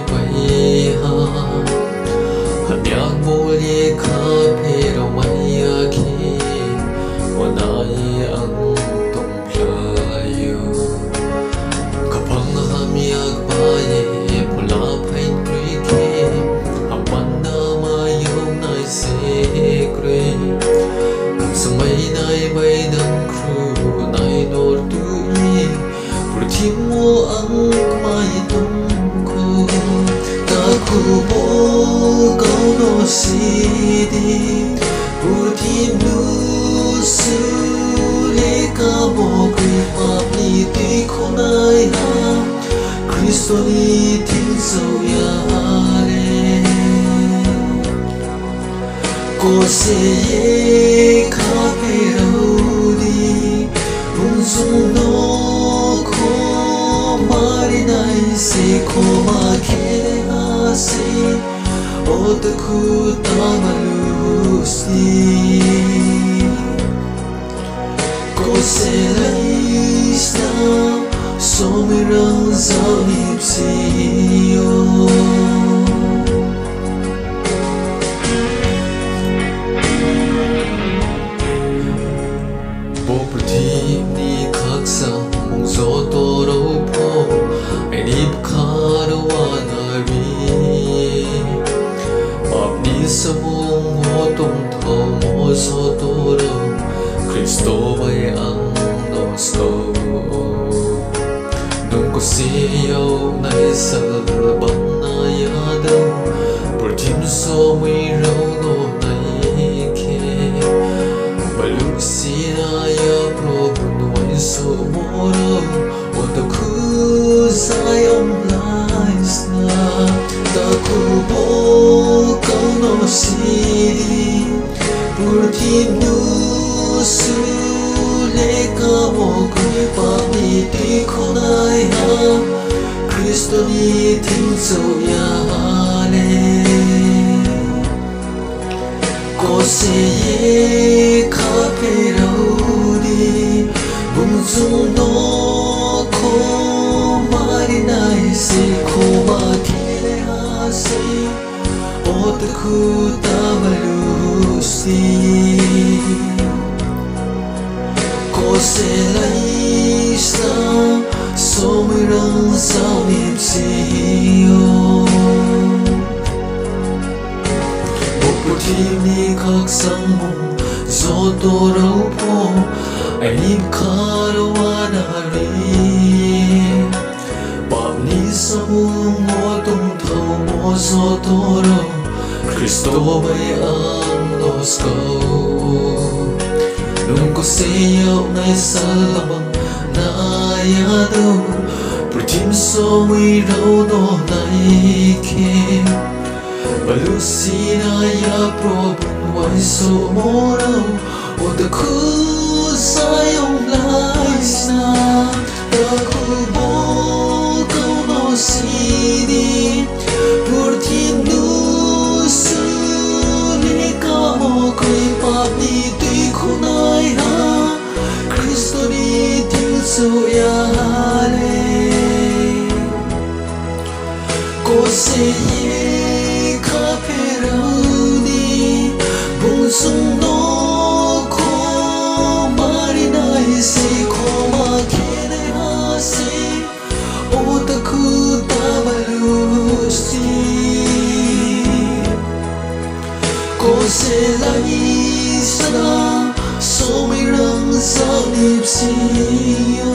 bay ha nhạc mô li khá phê rau mai khi wanai ang tong playo kapang hamyak baye pula pain krike apan na mayo nai sekre kang samay nai bay dang kru nai nor tui purthim mo ang mai tung ko ta khu bo kau no sidi purthim nu su le ka bo kri pa ni ti khonai ha Kristo ni tin so ya re ko se ye kha pe ro di bung sung no ko mari nai se ko ma ke ha se o ta khu ta ma lu si ko se lai sa so mi rang sao nip si yo bo prati ni khak sa mong zo to ro po ai nip kha ro wa na ri ap ni sa mong ho tong tho mo so to ro Kristo bay ang nos ko nung ko siyaw na isal bang na yadaw purthim so may raw no na ike balung sina ya probun way so mo raw o ta ku sayong lies na ta ku bo kau no sidi purthim nu su le ka mo kri pa ni ti khonai ha Kristo ni tin so ya le ko se ye kha pe ro di bung sung no ko mari nai se ko ma ke ha se o ta khu ta ma lu si ko se lai sa so mi rang sao nip si yo bo purthim ni khak sang mong zo to rau po ai nip kha ro wa na ri pap ni sa mong mo tung thau mo zo to ro Kristo bay ang nos ko nung ko siyaw na isa labang na yadaw purthim so may raw no na ike balusina ya probun way so mo raw o ta ku sayong lies na ta ku bo kau no sidi purthim nu su le ka mo koi pa ni ti khonai ha Kristo ni tin so ya le ko se ye kha pe ro di bung sung no ko mari nai se ko ma ke ne ha se o ta khu ta ma lu si ko se lai sa so mi rang sao nip si yo